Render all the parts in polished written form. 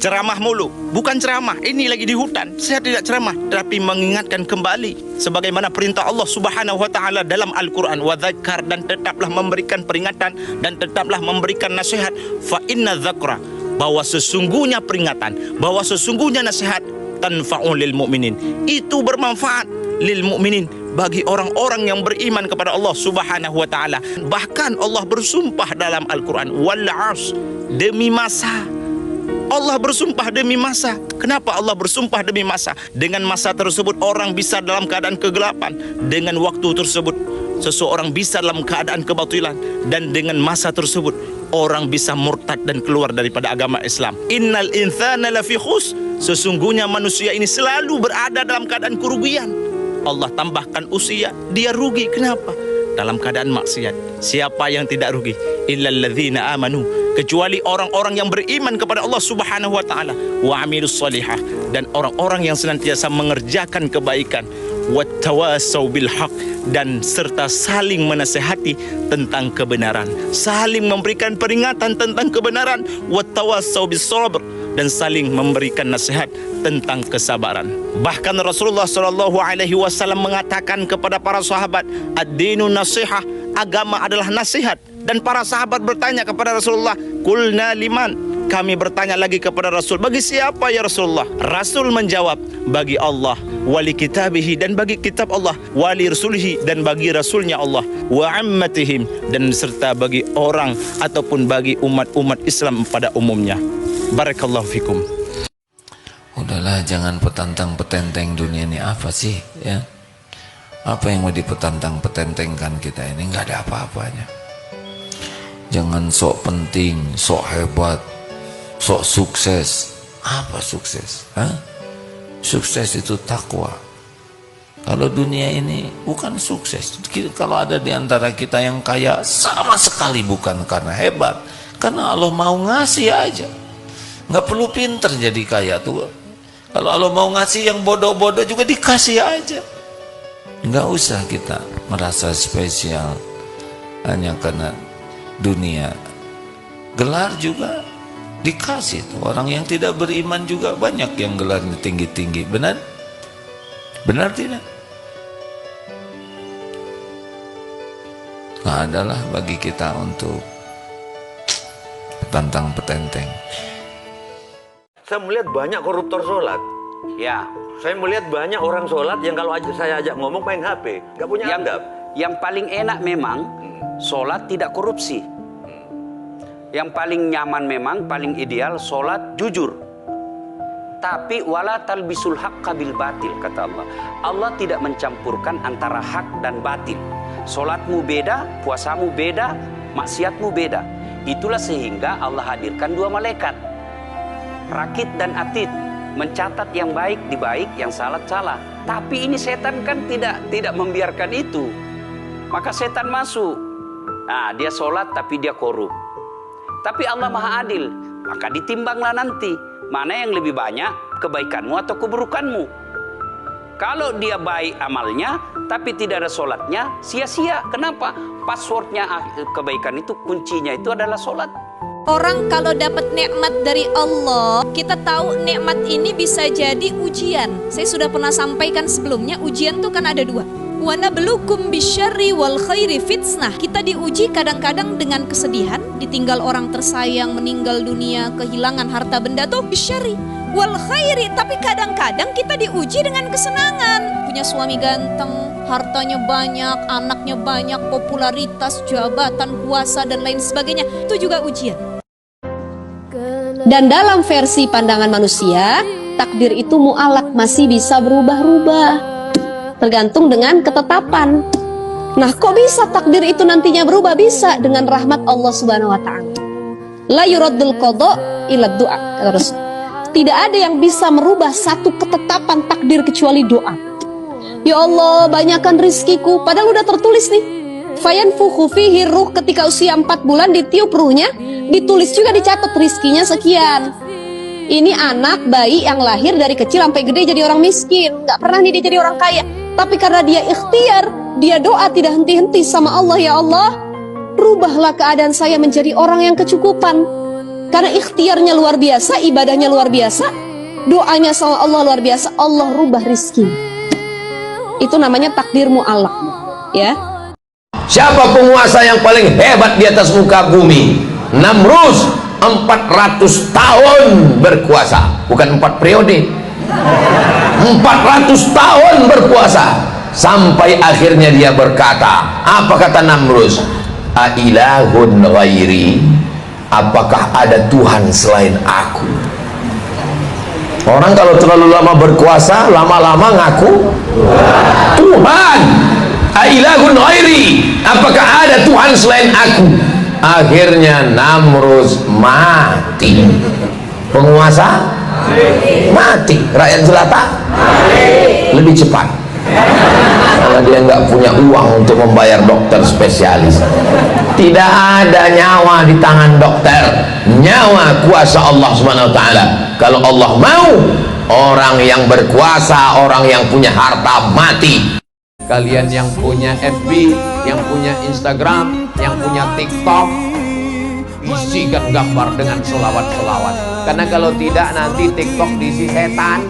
ceramah mulu. Bukan ceramah, ini lagi di hutan. Saya tidak ceramah, tapi mengingatkan kembali sebagaimana perintah Allah Subhanahu wa taala dalam Al-Qur'an, wa dzakar, dan tetaplah memberikan peringatan dan tetaplah memberikan nasihat. Fa inna dzakra, bahwa sesungguhnya peringatan, bahwa sesungguhnya nasihat, tanfa'ul lil mu'minin, itu bermanfaat lil mu'minin, bagi orang-orang yang beriman kepada Allah Subhanahu wa taala. Bahkan Allah bersumpah dalam Al-Qur'an, wal 'asr, demi masa. Allah bersumpah demi masa. Kenapa Allah bersumpah demi masa? Dengan masa tersebut orang bisa dalam keadaan kegelapan. Dengan waktu tersebut seseorang bisa dalam keadaan kebatilan. Dan dengan masa tersebut orang bisa murtad dan keluar daripada agama Islam. Innal insana lafi khus, sesungguhnya manusia ini selalu berada dalam keadaan kerugian. Allah tambahkan usia, dia rugi. Kenapa? Dalam keadaan maksiat. Siapa yang tidak rugi? Illal ladzina amanu, kecuali orang-orang yang beriman kepada Allah Subhanahu wa taala, wa amilus shalihah, dan orang-orang yang senantiasa mengerjakan kebaikan, wattawasau bil haq, dan serta saling menasihati tentang kebenaran, saling memberikan peringatan tentang kebenaran, wattawasau bis sabr, dan saling memberikan nasihat tentang kesabaran. Bahkan Rasulullah SAW mengatakan kepada para sahabat, ad-dinu nasihah, agama adalah nasihat. Dan para sahabat bertanya kepada Rasulullah, qulna liman, kami bertanya lagi kepada Rasul, bagi siapa ya Rasulullah? Rasul menjawab, bagi Allah, wali kitabihi, dan bagi kitab Allah, wali rasulihi, dan bagi rasulnya Allah, wa ammatihim, dan serta bagi orang ataupun bagi umat-umat Islam pada umumnya. Barakallahu fikum. Udahlah, jangan petantang-petenteng dunia ini. Apa sih ya? Apa yang mau dipetantang-petentengkan kita ini? Nggak ada apa-apanya. Jangan sok penting, sok hebat, sok sukses. Apa sukses? Hah? Sukses itu takwa. Kalau dunia ini bukan sukses. Kalau ada di antara kita yang kaya, sama sekali bukan karena hebat, karena Allah mau ngasih aja. Nggak perlu pinter jadi kaya tuh. Kalau Allah mau ngasih, yang bodoh-bodoh juga dikasih aja. Nggak usah kita merasa spesial hanya karena dunia. Gelar juga dikasih tuh. Orang yang tidak beriman juga banyak yang gelarnya tinggi-tinggi. Benar? Benar tidak? Nggak adalah bagi kita untuk petantang-petenteng. Saya melihat banyak koruptor sholat. Ya. Saya melihat banyak orang sholat yang kalau saya ajak ngomong main HP, nggak punya adab. Yang paling enak memang sholat tidak korupsi. Yang paling nyaman memang, paling ideal sholat jujur. Tapi wala talbisul haqqa bil batil, kata Allah. Allah tidak mencampurkan antara hak dan batil. Sholatmu beda, puasamu beda, maksiatmu beda. Itulah sehingga Allah hadirkan dua malaikat, rakit dan atid, mencatat yang baik di baik, yang salah salah. Tapi ini setan kan tidak membiarkan itu. Maka setan masuk. Nah, dia sholat tapi dia korup. Tapi Allah Maha Adil, maka ditimbanglah nanti mana yang lebih banyak, kebaikanmu atau keburukanmu. Kalau dia baik amalnya tapi tidak ada sholatnya, sia-sia. Kenapa? Passwordnya kebaikan itu, kuncinya itu adalah sholat. Orang kalau dapat nikmat dari Allah, kita tahu nikmat ini bisa jadi ujian. Saya sudah pernah sampaikan sebelumnya, ujian tuh kan ada dua. Wa nabluukum bisyarri wal khairi fitnah. Kita diuji kadang-kadang dengan kesedihan, ditinggal orang tersayang, meninggal dunia, kehilangan harta benda tuh bisyarri wal khairi. Tapi kadang-kadang kita diuji dengan kesenangan. Punya suami ganteng, hartanya banyak, anaknya banyak, popularitas, jabatan, kuasa, dan lain sebagainya. Itu juga ujian. Dan dalam versi pandangan manusia, takdir itu mu'alak, masih bisa berubah-ubah. Tergantung dengan ketetapan. Nah, kok bisa takdir itu nantinya berubah? Bisa dengan rahmat Allah Subhanahu wa taala. La yuraddul qada ila du'a, kata Rasul. Tidak ada yang bisa merubah satu ketetapan takdir kecuali doa. Ya Allah, banyakkan rizkiku, padahal udah tertulis nih. Fayanfukhu fihi ruh, ketika usia 4 bulan ditiup ruhnya, ditulis juga, dicatat rizkinya sekian. Ini anak bayi yang lahir dari kecil sampai gede jadi orang miskin, nggak pernah nih dia jadi orang kaya. Tapi karena dia ikhtiar, dia doa tidak henti-henti sama Allah, ya Allah, rubahlah keadaan saya menjadi orang yang kecukupan. Karena ikhtiarnya luar biasa, ibadahnya luar biasa, doanya sama Allah luar biasa, Allah rubah rizki. Itu namanya takdir mu'allaq, ya. Siapa penguasa yang paling hebat di atas muka bumi? Namrus, 400 tahun berkuasa, bukan 4 periode, 400 tahun berkuasa, sampai akhirnya dia berkata, apa kata Namrus? Ailahun ghairi, apakah ada Tuhan selain aku? Orang kalau terlalu lama berkuasa, lama-lama ngaku Tuhan. Ailahun ghairi, apakah ada Tuhan selain aku? Akhirnya Namrus mati. Penguasa mati, rakyat jelata lebih cepat karena dia nggak punya uang untuk membayar dokter spesialis. Tidak ada nyawa di tangan dokter, nyawa kuasa Allah Subhanahu wa taala. Kalau Allah mau, orang yang berkuasa, orang yang punya harta mati. Kalian yang punya FB, yang punya Instagram, yang punya TikTok, isikan gambar dengan selawat-selawat. Karena kalau tidak nanti TikTok diisi setan,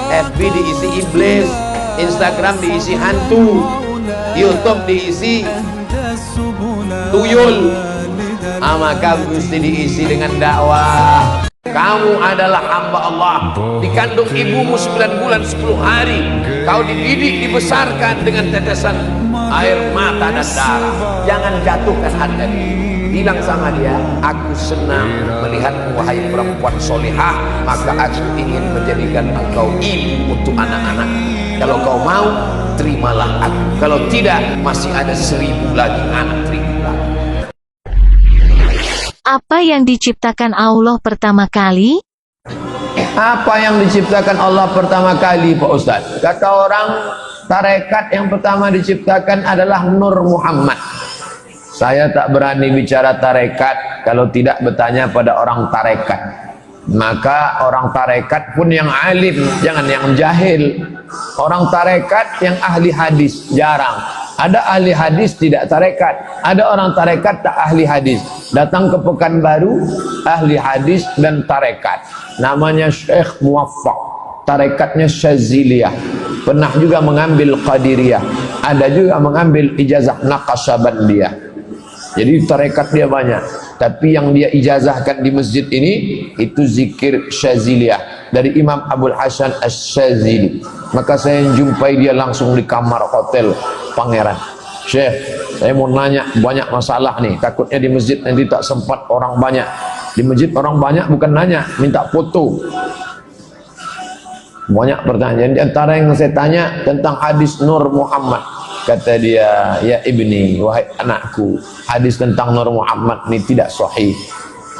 FB diisi iblis, Instagram diisi hantu, YouTube diisi tuyul. Maka mesti diisi dengan dakwah. Kamu adalah hamba Allah, dikandung ibumu 9 bulan 10 hari, kau dididik, dibesarkan dengan tetesan air mata dan darah. Jangan jatuhkan harga diri. Bilang sama dia, aku senang melihatmu wahai perempuan solihah, maka aku ingin menjadikan engkau ibu untuk anak-anak. Kalau kau mau, terimalah aku. Kalau tidak, masih ada 1000 lagi anak, 1000 lagi. Apa yang diciptakan Allah pertama kali? Apa yang diciptakan Allah pertama kali, Pak Ustadz? Kata orang, tarekat yang pertama diciptakan adalah Nur Muhammad. Saya tak berani bicara tarekat kalau tidak bertanya pada orang tarekat. Maka orang tarekat pun yang alim, jangan yang jahil. Orang tarekat yang ahli hadis jarang. Ada ahli hadis tidak tarekat, ada orang tarekat tak ahli hadis. Datang ke Pekanbaru, ahli hadis dan tarekat, namanya Syekh Muwaffaq, tarekatnya Syaziliyah, pernah juga mengambil Qadiriyah, ada juga mengambil ijazah Naqsyabandiyah. Jadi tarekat dia banyak, tapi yang dia ijazahkan di masjid ini itu zikir Syaziliyah dari Imam Abul Hasan Asy-Syazili. Maka saya jumpai dia langsung di kamar hotel Pangeran. Syekh, saya mau nanya banyak masalah nih, takutnya di masjid nanti tak sempat orang banyak. Di masjid orang banyak bukan nanya, minta foto. Banyak pertanyaan, di antara yang saya tanya tentang hadis Nur Muhammad. Kata dia, ya ibni, wahai anakku, hadis tentang Nur Muhammad ini tidak sahih.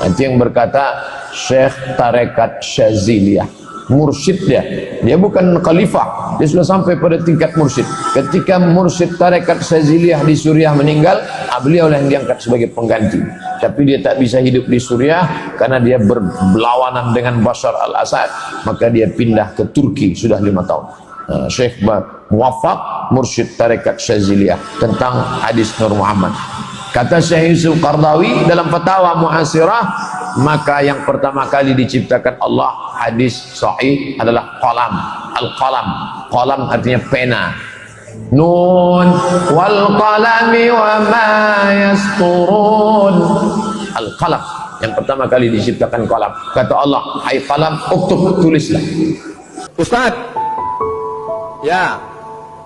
Nanti yang berkata Syekh tarekat Syaziliyah, mursyid dia bukan khalifah, dia sudah sampai pada tingkat mursyid. Ketika mursyid tarekat Syaziliyah di Suriah meninggal, beliau yang diangkat sebagai pengganti. Tapi dia tak bisa hidup di Suriah karena dia berlawanan dengan Bashar al-Assad, maka dia pindah ke Turki sudah 5 tahun. Syekh Muwaffaq, mursyid tarekat Syaziliyah, tentang hadis Nur Muhammad. Kata Syekh Yusuf Qardawi dalam Fatawa Mu'asirah, maka yang pertama kali diciptakan Allah hadis sahih adalah qalam. Al-qalam, qalam artinya pena. Nun wal qalami wa ma yasturun. Al-qalam, yang pertama kali diciptakan qalam. Kata Allah, hai qalam, uktub, tulislah. Ustaz, ya,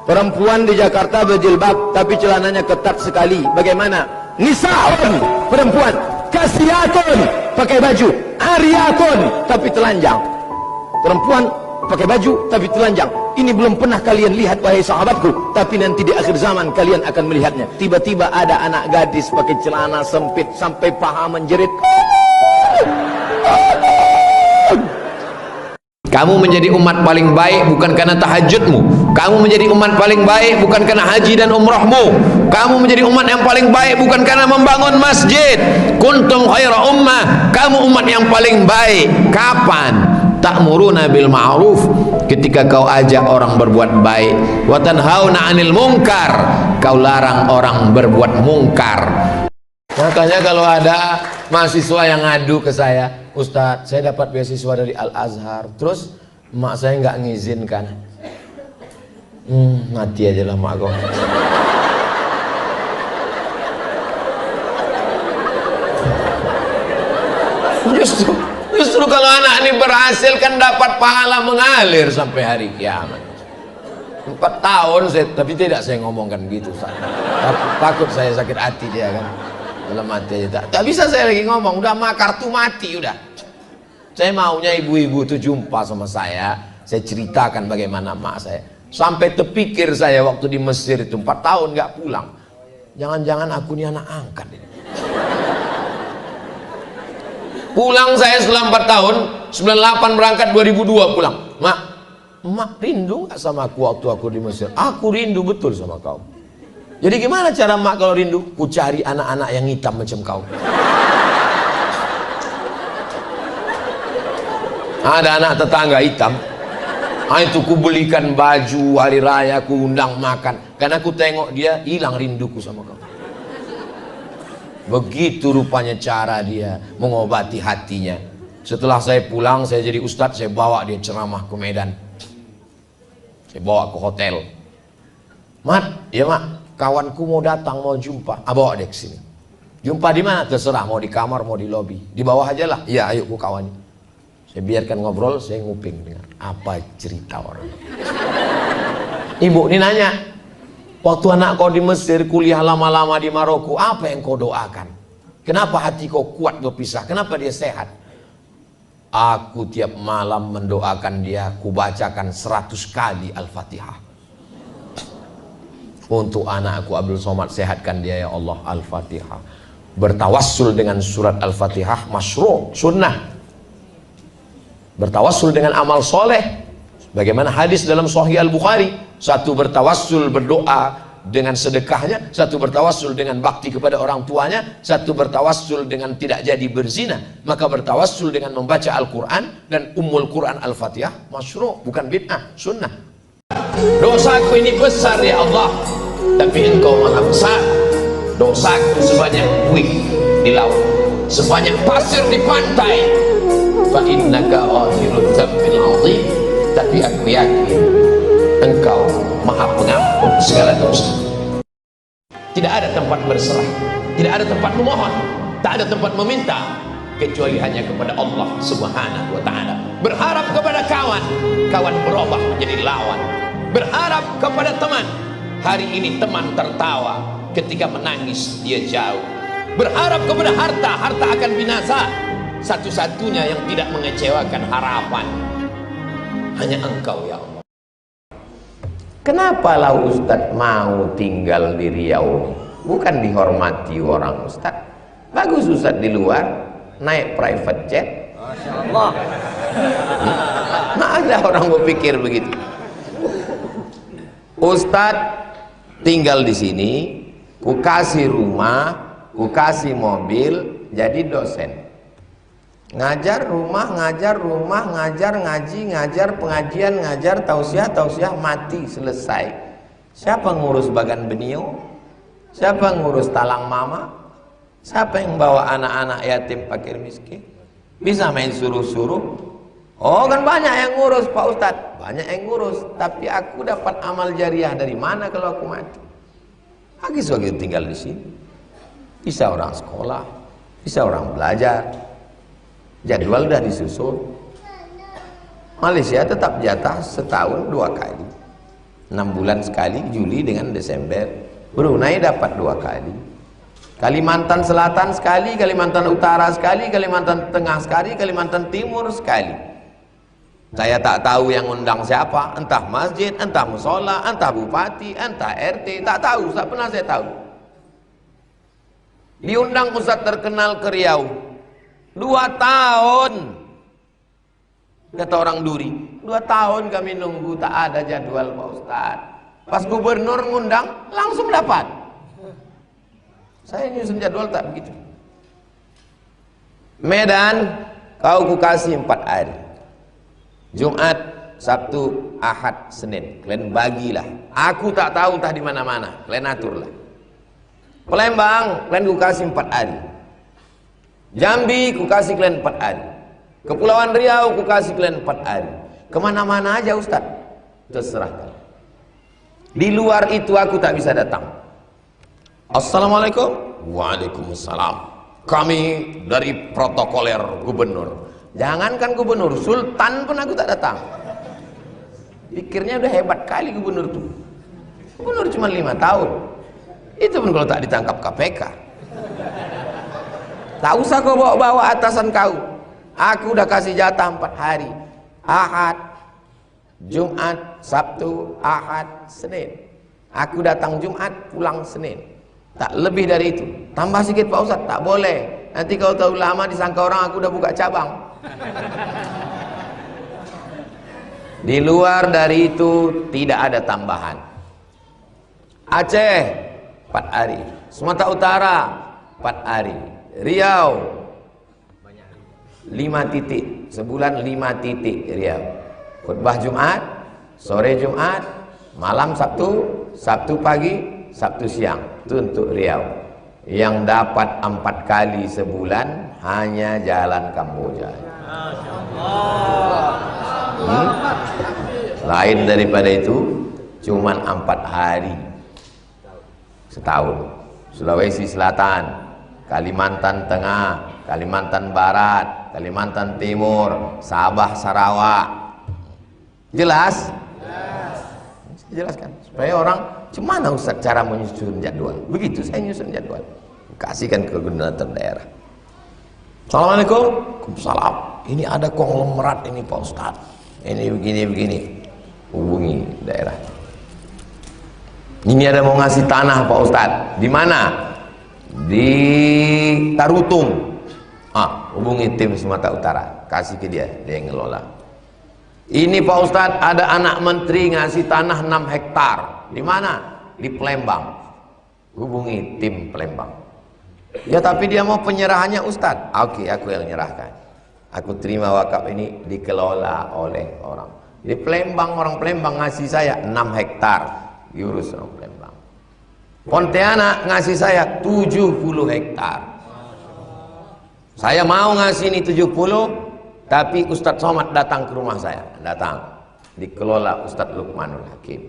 perempuan di Jakarta berjilbab tapi celananya ketat sekali. Bagaimana? Nisa'un, perempuan, kasiyatun, pakai baju, ariyatun tapi telanjang. Perempuan pakai baju tapi telanjang. Ini belum pernah kalian lihat wahai sahabatku, tapi nanti di akhir zaman kalian akan melihatnya. Tiba-tiba ada anak gadis pakai celana sempit sampai paha menjerit. Kamu menjadi umat paling baik bukan karena tahajudmu. Kamu menjadi umat paling baik bukan karena haji dan umrahmu. Kamu menjadi umat yang paling baik bukan karena membangun masjid. Kuntum khaira ummah, kamu umat yang paling baik. Kapan? Ta'muruna bil ma'ruf, ketika kau ajak orang berbuat baik. Wa tanhauna 'anil munkar, kau larang orang berbuat mungkar. Makanya kalau ada mahasiswa yang ngadu ke saya, Ustadz, saya dapat beasiswa dari Al-Azhar. Terus mak saya nggak ngizinkan. Mati aja lah mak kau. Justru kalau anak ini berhasil kan dapat pahala mengalir sampai hari kiamat. 4 tahun saya, tapi tidak saya ngomongkan gitu. Takut saya sakit hati dia kan. Dalam hati aja tak bisa saya lagi ngomong, udah mah kartu mati udah. Saya maunya ibu-ibu itu jumpa sama saya ceritakan bagaimana mak saya. Sampai terpikir saya waktu di Mesir itu 4 tahun nggak pulang. Jangan-jangan aku ini anak angkat ini. Pulang saya setelah 4 tahun, 98 berangkat 2002 pulang. Mak rindu gak sama aku waktu aku di Mesir? Aku rindu betul sama kau. Jadi gimana cara mak kalau rindu? Ku cari anak-anak yang hitam macam kau. Ada anak tetangga hitam. Itu ku belikan baju hari raya, ku undang makan. Karena aku tengok dia hilang rinduku sama kau. Begitu rupanya cara dia mengobati hatinya. Setelah saya pulang, saya jadi ustadz, saya bawa dia ceramah ke Medan. Saya bawa ke hotel. Mat, ya mak, kawanku mau datang, mau jumpa. Bawa dia ke sini. Jumpa di mana? Terserah, mau di kamar, mau di lobi. Di bawah aja lah. Iya, ayo ku kawannya. Saya biarkan ngobrol, saya nguping dengar apa cerita orang. Ibu ini nanya, waktu anak kau di Mesir, kuliah lama-lama di Maroko, apa yang kau doakan? Kenapa hati kau kuat berpisah? Kenapa dia sehat? Aku tiap malam mendoakan dia, kubacakan 100 kali Al-Fatihah. Untuk anakku Abdul Somad, sehatkan dia ya Allah. Al-Fatihah. Bertawassul dengan surat Al-Fatihah, masyru', sunnah. Bertawassul dengan amal soleh. Bagaimana hadis dalam Sahih Al-Bukhari, satu bertawassul berdoa dengan sedekahnya, satu bertawassul dengan bakti kepada orang tuanya, satu bertawassul dengan tidak jadi berzina. Maka bertawassul dengan membaca Al-Quran dan Ummul Quran Al-Fatihah, masyru', bukan bid'ah, sunnah. Dosaku ini besar ya Allah, tapi Engkau maha besar. Dosaku sebanyak buih di laut, sebanyak pasir di pantai. Fa innaka akhirul dzambil azim. Tapi aku yakin Engkau maha pengampun segala dosa. Tidak ada tempat berserah, tidak ada tempat memohon, tak ada tempat meminta kecuali hanya kepada Allah Subhanahu wa ta'ala. Berharap kepada kawan, kawan berubah menjadi lawan. Berharap kepada teman, hari ini teman tertawa, ketika menangis dia jauh. Berharap kepada harta, harta akan binasa. Satu-satunya yang tidak mengecewakan harapan hanya Engkau ya Allah. Kenapa lah Ustadz mau tinggal di Riau? Bukan dihormati orang Ustadz. Bagus Ustadz di luar, naik private jet. Masya Allah. Nah, ada orang berpikir begitu. Ustadz tinggal di sini, ku kasih rumah, ku kasih mobil, jadi dosen. Ngajar rumah, ngajar ngaji, ngajar pengajian, ngajar tausiah, mati, selesai. Siapa ngurus bagan benio? Siapa ngurus talang mama? Siapa yang bawa anak-anak yatim fakir miskin? Bisa main suruh-suruh? Oh kan banyak yang ngurus Pak Ustadz, banyak yang ngurus. Tapi aku dapat amal jariah dari mana kalau aku mati? Aku sebagai tinggal di sini. Bisa orang sekolah, bisa orang belajar. Jadwal udah disusun. Malaysia tetap jatah setahun 2 kali, 6 bulan sekali, Juli dengan Desember. Brunei dapat 2 kali. Kalimantan Selatan sekali, Kalimantan Utara sekali, Kalimantan Tengah sekali, Kalimantan Timur sekali. Saya tak tahu yang undang siapa, entah masjid, entah musola, entah bupati, entah RT, tak tahu, tak pernah saya tahu. Diundang Ustadz terkenal ke Riau 2 tahun, kata orang Duri, 2 tahun kami nunggu, tak ada jadwal Pak Ustadz. Pas gubernur ngundang langsung dapat. Saya nyusun jadwal tak begitu. Medan kau ku kasih 4 hari, Jumat, Sabtu, Ahad, Senin. Kalian bagilah. Aku tak tahu entah di mana-mana. Kalian aturlah. Palembang, kalian ku kasih 4 hari. Jambi, ku kasih kalian 4 hari. Kepulauan Riau aku kasih kalian 4 hari. Kemana-mana aja Ustaz, terserah kalian. Di luar itu aku tak bisa datang. Assalamualaikum. Waalaikumsalam. Kami dari protokoler gubernur. Jangankan gubernur, sultan pun aku tak datang. Pikirnya udah hebat kali gubernur tuh. Gubernur cuma 5 tahun. Itu pun kalau tak ditangkap KPK. Tak usah kau bawa-bawa atasan kau. Aku udah kasih jatah 4 hari. Ahad, Jumat, Sabtu, Ahad, Senin. Aku datang Jumat, pulang Senin. Tak lebih dari itu. Tambah sedikit Pak Ustaz, tak boleh. Nanti kalau tahu lama disangka orang aku udah buka cabang. Di luar dari itu tidak ada tambahan. Aceh 4 hari, Sumatera Utara 4 hari, Riau 5 titik, sebulan 5 titik Riau. Khutbah Jumat, sore Jumat, malam Sabtu, Sabtu pagi, Sabtu siang. Itu untuk Riau. Yang dapat 4 kali sebulan hanya jalan Kamboja. Lain daripada itu cuman 4 hari setahun. Sulawesi Selatan, Kalimantan Tengah, Kalimantan Barat, Kalimantan Timur, Sabah, Sarawak. Jelas? Jelaskan supaya orang, gimana Ustaz cara menyusun jadwal? Begitu saya nyusun jadwal, kasihkan ke koordinator daerah. Assalamualaikum. Waalaikumsalam. Ini ada konglomerat ini Pak Ustaz. Ini begini. Hubungi daerah. Ini ada mau ngasih tanah Pak Ustaz. Di mana? Di Tarutung. Hubungi tim Sumatera Utara. Kasih ke dia yang ngelola. Ini Pak Ustaz, ada anak menteri ngasih tanah 6 hektar. Di mana? Di Palembang. Hubungi tim Palembang. Ya tapi dia mau penyerahannya Ustaz. Oke, aku yang nyerahkan. Aku terima wakaf ini dikelola oleh orang. Di Palembang, orang Palembang ngasih saya 6 hektar. Diurus orang Palembang. Pontianak ngasih saya 70 hektar. Saya mau ngasih ini 70. Tapi Ustadz Somad datang ke rumah saya. Datang. Dikelola Ustadz Lukmanul Hakim.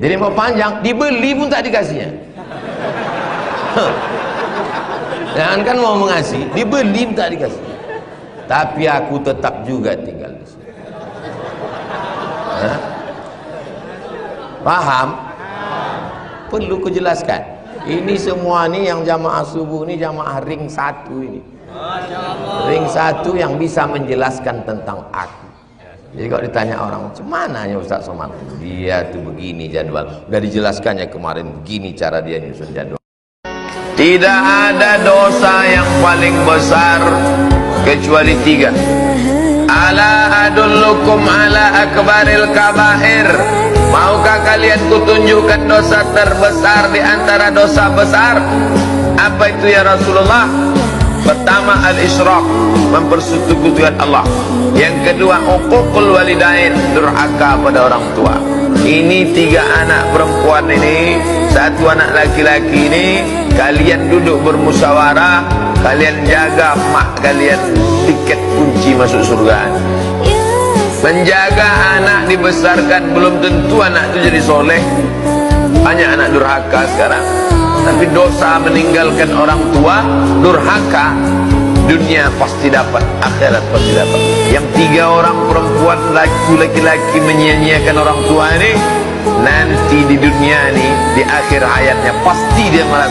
Jadi mau panjang, dibeli pun tak dikasihnya. Jangan kan mau mengasih, dibeli pun tak dikasih. Tapi aku tetap juga tinggal di sini. Paham? Perlu kujelaskan. Ini semua nih yang jamaah subuh ini jamaah ring 1 ini. Ring 1 yang bisa menjelaskan tentang aku. Jadi kalau ditanya orang, "Gimana ya Ustaz Somad?" Dia tuh begini jadwal. Udah dijelaskannya kemarin begini cara dia nyusun jadwal. Tidak ada dosa yang paling besar kecuali 3. Ala adullukum ala akbaril kabair. Maukah kalian kutunjukkan dosa terbesar di antara dosa besar? Apa itu ya Rasulullah? Pertama al-isyrak, mempersekutukan Allah. Yang kedua uququl walidain, durhaka pada orang tua. Ini 3 anak perempuan ini, 1 anak laki-laki ini, kalian duduk bermusyawarah, kalian jaga mak kalian tiket kunci masuk surga. Menjaga anak dibesarkan belum tentu anak itu jadi soleh. Banyak anak durhaka sekarang. Tapi dosa meninggalkan orang tua, durhaka, dunia pasti dapat, akhirat pasti dapat. Yang 3 orang perempuan, laki-laki menyia-nyiakan orang tua ini, nanti di dunia ini, di akhir hayatnya pasti dia merasa